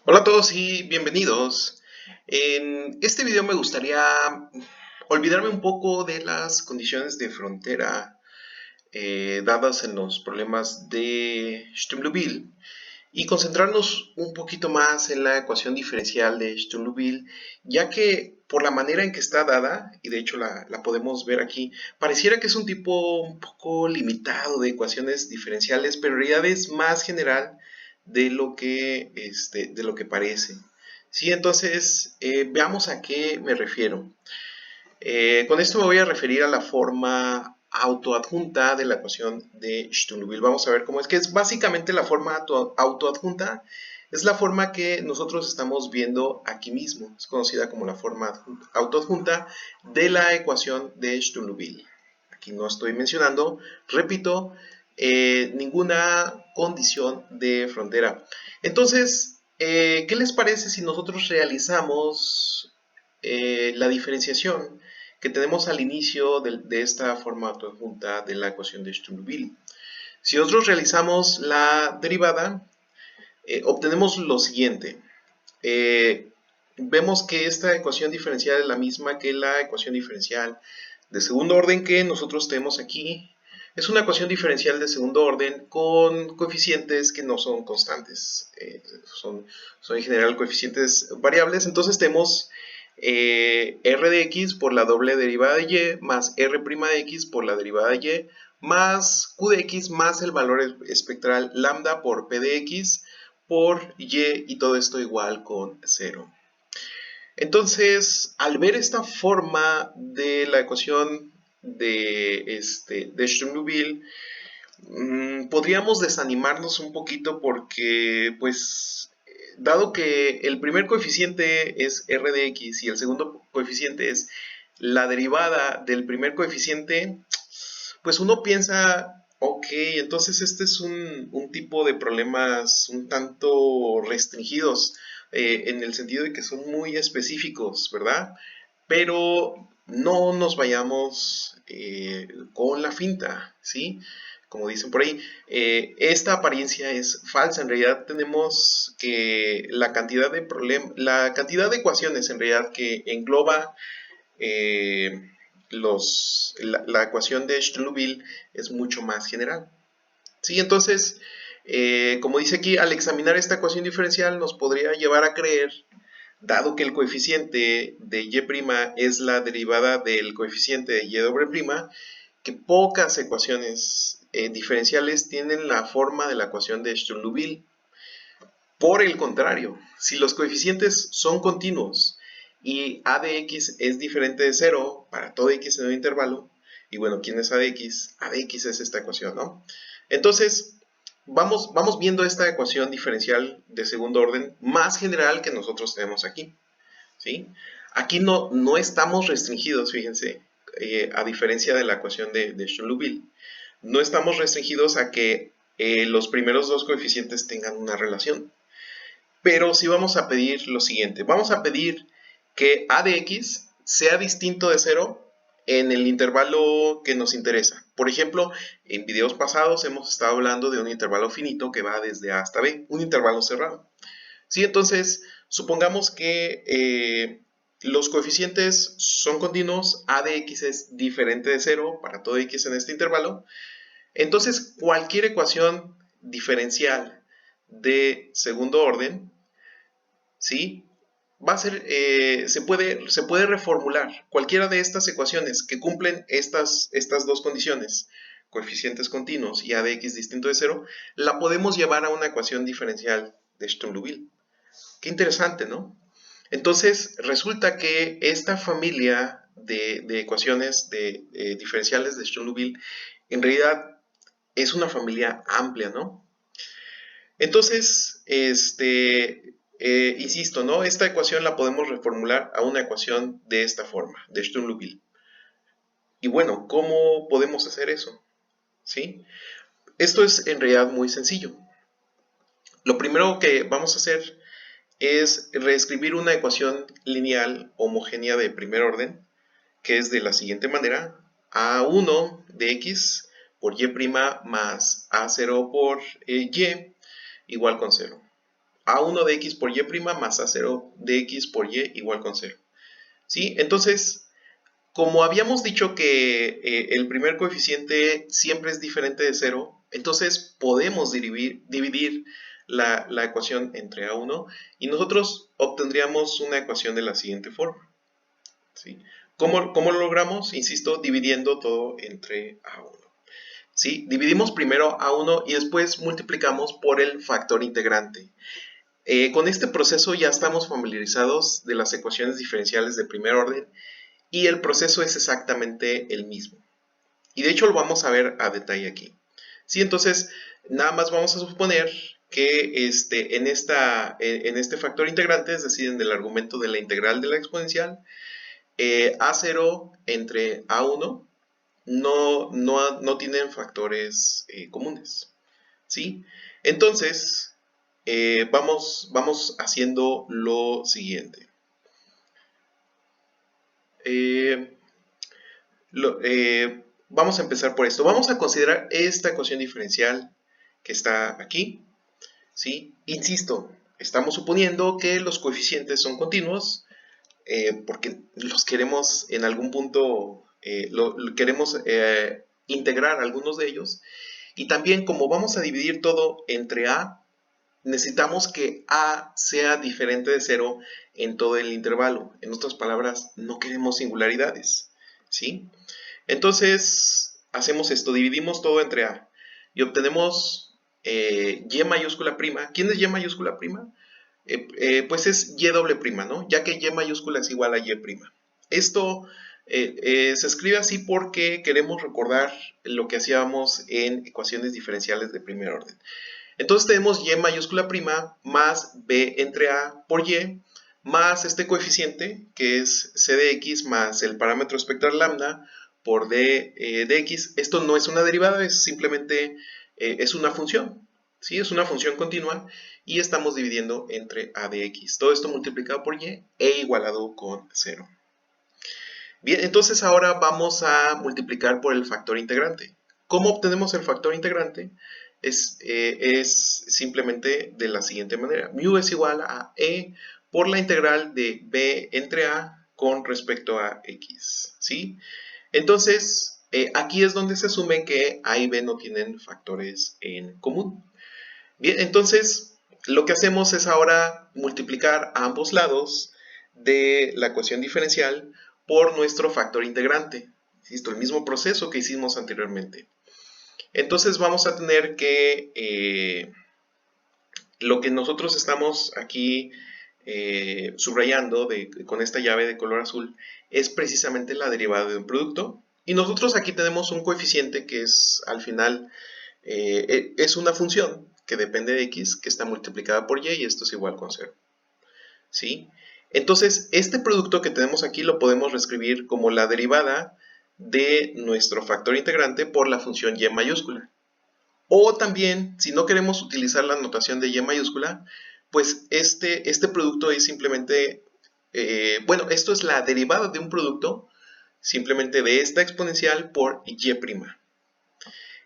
Hola a todos y bienvenidos. En este video me gustaría olvidarme un poco de las condiciones de frontera dadas en los problemas de Sturm-Liouville y concentrarnos un poquito más en la ecuación diferencial de Sturm-Liouville, ya que por la manera en que está dada, y de hecho la podemos ver aquí, pareciera que es un tipo un poco limitado de ecuaciones diferenciales, pero en realidad es más general de lo que parece. Sí, entonces veamos a qué me refiero. Con esto me voy a referir a la forma autoadjunta de la ecuación de Sturm-Liouville. Vamos a ver cómo es, que es básicamente la forma autoadjunta. Es la forma que nosotros estamos viendo aquí mismo. Es conocida como la forma autoadjunta de la ecuación de Sturm-Liouville. Aquí no estoy mencionando, repito, ninguna condición de frontera. Entonces, ¿qué les parece si nosotros realizamos la diferenciación que tenemos al inicio de esta forma autoadjunta de la ecuación de Sturm-Liouville? Si nosotros realizamos la derivada, obtenemos lo siguiente. Eh, Vemos que esta ecuación diferencial es la misma que la ecuación diferencial de segundo orden que nosotros tenemos aquí. Es una ecuación diferencial de segundo orden con coeficientes que no son constantes, son en general coeficientes variables. Entonces tenemos r de x por la doble derivada de y más r' de x por la derivada de y más q de x más el valor espectral lambda por p de x por y todo esto igual con 0. Entonces, al ver esta forma de la ecuación de Sturm-Liouville, podríamos desanimarnos un poquito porque, pues, dado que el primer coeficiente es r de x y el segundo coeficiente es la derivada del primer coeficiente, pues uno piensa, ok, entonces este es un tipo de problemas un tanto restringidos, en el sentido de que son muy específicos, ¿verdad? Pero no nos vayamos con la finta, ¿sí? Como dicen por ahí, esta apariencia es falsa. En realidad tenemos que la cantidad de ecuaciones en realidad que engloba eh, la ecuación de Sturm-Liouville es mucho más general. Sí, entonces, como dice aquí, al examinar esta ecuación diferencial nos podría llevar a creer, dado que el coeficiente de y' es la derivada del coeficiente de y doble prima, que pocas ecuaciones diferenciales tienen la forma de la ecuación de Sturm-Liouville. Por el contrario, si los coeficientes son continuos y a de x es diferente de 0 para todo x en un intervalo, y bueno, ¿quién es a de x? A de x es esta ecuación, ¿no? Entonces, vamos viendo esta ecuación diferencial de segundo orden más general que nosotros tenemos aquí, ¿sí? Aquí no estamos restringidos, fíjense, a diferencia de la ecuación de Sturm-Liouville. No estamos restringidos a que los primeros dos coeficientes tengan una relación. Pero sí vamos a pedir lo siguiente. Vamos a pedir que a de x sea distinto de 0 en el intervalo que nos interesa. Por ejemplo, en videos pasados hemos estado hablando de un intervalo finito que va desde A hasta B, un intervalo cerrado. Sí, entonces, supongamos que los coeficientes son continuos, a de x es diferente de 0 para todo x en este intervalo. Entonces, cualquier ecuación diferencial de segundo orden, ¿sí? Va a ser, se puede reformular cualquiera de estas ecuaciones que cumplen estas dos condiciones, coeficientes continuos y a de x distinto de 0, la podemos llevar a una ecuación diferencial de Sturm-Liouville. Qué interesante, ¿no? Entonces, resulta que esta familia de ecuaciones diferenciales de Sturm-Liouville en realidad es una familia amplia, ¿no? Entonces, insisto, ¿no? Esta ecuación la podemos reformular a una ecuación de esta forma, de Sturm-Liouville. Y bueno, ¿cómo podemos hacer eso? ¿Sí? Esto es en realidad muy sencillo. Lo primero que vamos a hacer es reescribir una ecuación lineal homogénea de primer orden, que es de la siguiente manera: a1 de x por y' más a0 por y igual con 0. A1 de x por y' más A0 de x por y igual con 0. ¿Sí? Entonces, como habíamos dicho que el primer coeficiente siempre es diferente de 0, entonces podemos dividir la ecuación entre A1 y nosotros obtendríamos una ecuación de la siguiente forma. ¿Sí? ¿Cómo lo logramos? Insisto, dividiendo todo entre A1. ¿Sí? Dividimos primero A1 y después multiplicamos por el factor integrante. Con este proceso ya estamos familiarizados de las ecuaciones diferenciales de primer orden y el proceso es exactamente el mismo. Y de hecho lo vamos a ver a detalle aquí. ¿Sí? Entonces, nada más vamos a suponer que en este factor integrante, es decir, en el argumento de la integral de la exponencial, A0 entre A1 no tienen factores comunes. ¿Sí? Entonces, vamos haciendo lo siguiente. Vamos a empezar por esto. Vamos a considerar esta ecuación diferencial que está aquí. ¿Sí? Insisto, estamos suponiendo que los coeficientes son continuos porque los queremos en algún punto, queremos integrar algunos de ellos. Y también como vamos a dividir todo entre A, necesitamos que A sea diferente de 0 en todo el intervalo. En otras palabras, no queremos singularidades. ¿Sí? Entonces, hacemos esto, dividimos todo entre A y obtenemos Y mayúscula prima. ¿Quién es Y mayúscula prima? Pues es Y doble prima, ¿no? Ya que Y mayúscula es igual a Y prima. Esto se escribe así porque queremos recordar lo que hacíamos en ecuaciones diferenciales de primer orden. Entonces tenemos Y mayúscula prima más B entre A por Y más este coeficiente que es C de X más el parámetro espectral lambda por D de X. Esto no es una derivada, es simplemente es una función. ¿Sí? Es una función continua y estamos dividiendo entre A de X. Todo esto multiplicado por Y e igualado con 0. Bien, entonces ahora vamos a multiplicar por el factor integrante. ¿Cómo obtenemos el factor integrante? Es simplemente de la siguiente manera. Mu es igual a E por la integral de B entre A con respecto a X. ¿Sí? Entonces, aquí es donde se asume que A y B no tienen factores en común. Bien, entonces lo que hacemos es ahora multiplicar a ambos lados de la ecuación diferencial por nuestro factor integrante. Insisto, el mismo proceso que hicimos anteriormente. Entonces vamos a tener que lo que nosotros estamos aquí subrayando con esta llave de color azul es precisamente la derivada de un producto. Y nosotros aquí tenemos un coeficiente que es al final es una función que depende de x, que está multiplicada por y, y esto es igual con 0. ¿Sí? Entonces, este producto que tenemos aquí lo podemos reescribir como la derivada de nuestro factor integrante por la función y mayúscula. O también, si no queremos utilizar la notación de y mayúscula, pues este producto es simplemente, bueno, esto es la derivada de un producto, simplemente de esta exponencial por y'.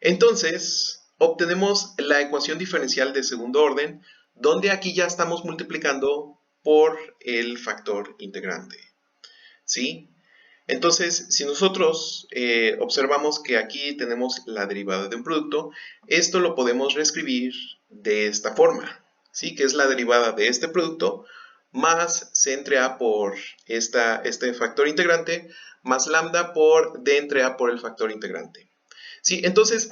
Entonces, obtenemos la ecuación diferencial de segundo orden, donde aquí ya estamos multiplicando por el factor integrante. ¿Sí? Entonces, si nosotros observamos que aquí tenemos la derivada de un producto, esto lo podemos reescribir de esta forma, ¿sí? Que es la derivada de este producto más C entre A por este factor integrante más lambda por D entre A por el factor integrante. Sí, entonces,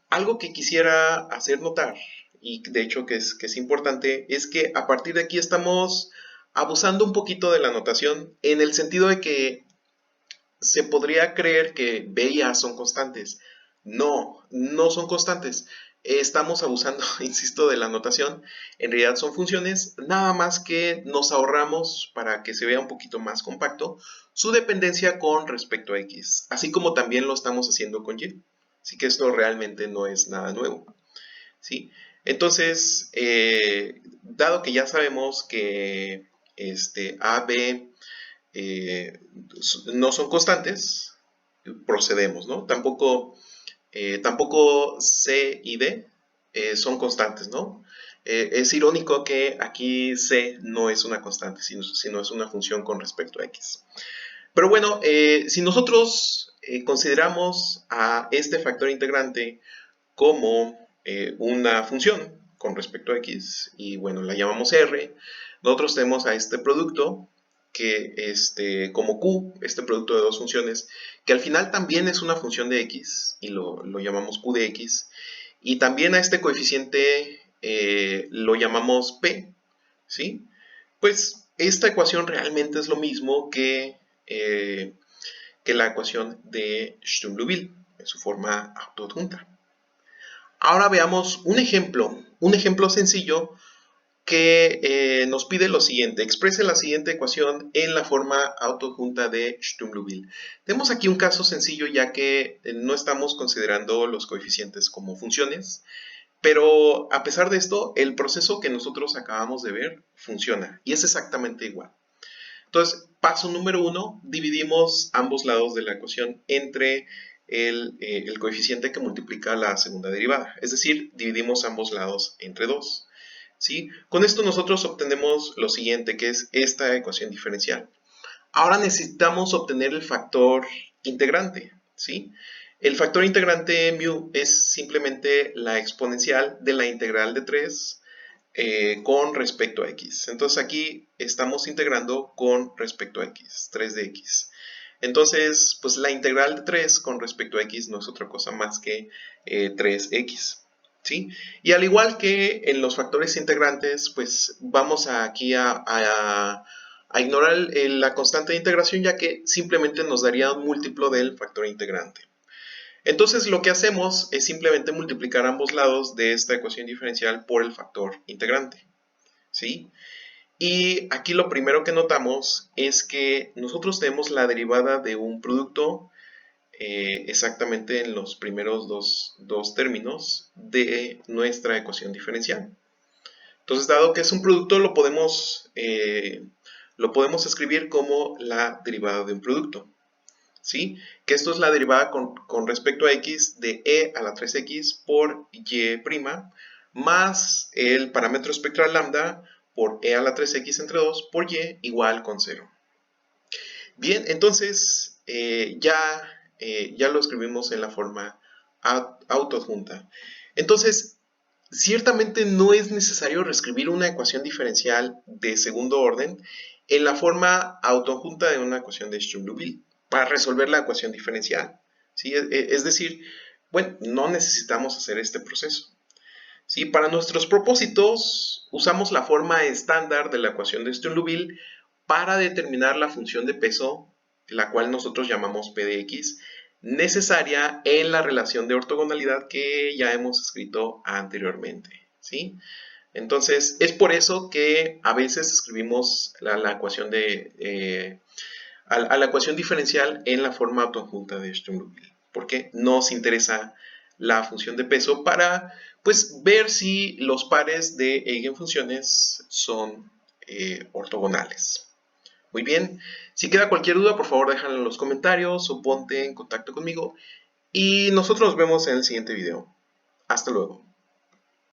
algo que quisiera hacer notar, y de hecho que es importante, es que a partir de aquí estamos abusando un poquito de la notación en el sentido de que se podría creer que B y A son constantes. No, no son constantes. Estamos abusando, insisto, de la notación. En realidad son funciones, nada más que nos ahorramos para que se vea un poquito más compacto su dependencia con respecto a X, así como también lo estamos haciendo con Y. Así que esto realmente no es nada nuevo. ¿Sí? Entonces, dado que ya sabemos que A, B no son constantes, procedemos, ¿no? Tampoco C y D son constantes, ¿no? Es irónico que aquí C no es una constante, sino es una función con respecto a X. Pero bueno, si nosotros consideramos a este factor integrante como una función con respecto a X, y bueno, la llamamos R, nosotros tenemos a este producto que como Q, este producto de dos funciones, que al final también es una función de X, y lo llamamos Q de X, y también a este coeficiente lo llamamos P, ¿sí? Pues esta ecuación realmente es lo mismo que la ecuación de Sturm-Liouville en su forma autoadjunta. Ahora veamos un ejemplo sencillo que nos pide lo siguiente: exprese la siguiente ecuación en la forma autoadjunta de Sturm-Liouville. Tenemos aquí un caso sencillo, ya que no estamos considerando los coeficientes como funciones, pero a pesar de esto, el proceso que nosotros acabamos de ver funciona y es exactamente igual. Entonces, paso número 1, dividimos ambos lados de la ecuación entre el coeficiente que multiplica la segunda derivada, es decir, dividimos ambos lados entre 2. ¿Sí? Con esto nosotros obtenemos lo siguiente, que es esta ecuación diferencial. Ahora necesitamos obtener el factor integrante, ¿sí? El factor integrante mu es simplemente la exponencial de la integral de 3 con respecto a x. Entonces aquí estamos integrando con respecto a x, 3 de x. Entonces, pues la integral de 3 con respecto a x no es otra cosa más que 3x. ¿Sí? Y al igual que en los factores integrantes, pues vamos aquí a ignorar la constante de integración, ya que simplemente nos daría un múltiplo del factor integrante. Entonces lo que hacemos es simplemente multiplicar ambos lados de esta ecuación diferencial por el factor integrante, ¿sí? Y aquí lo primero que notamos es que nosotros tenemos la derivada de un producto exactamente en los primeros dos términos de nuestra ecuación diferencial. Entonces, dado que es un producto, lo podemos escribir como la derivada de un producto. ¿Sí? Que esto es la derivada con respecto a x de e a la 3x por y' más el parámetro espectral lambda por e a la 3x entre 2 por y igual con 0. Bien, entonces ya lo escribimos en la forma autoadjunta. Entonces, ciertamente no es necesario reescribir una ecuación diferencial de segundo orden en la forma autoadjunta de una ecuación de Sturm-Liouville para resolver la ecuación diferencial. ¿Sí? Es decir, bueno, no necesitamos hacer este proceso. ¿Sí? Para nuestros propósitos, usamos la forma estándar de la ecuación de Sturm-Liouville para determinar la función de peso, la cual nosotros llamamos P de X, necesaria en la relación de ortogonalidad que ya hemos escrito anteriormente. ¿Sí? Entonces, es por eso que a veces escribimos la ecuación a la ecuación diferencial en la forma autoadjunta de Sturm-Liouville, porque nos interesa la función de peso para pues ver si los pares de eigenfunciones son ortogonales. Muy bien, si queda cualquier duda, por favor déjala en los comentarios o ponte en contacto conmigo y nosotros nos vemos en el siguiente video. Hasta luego.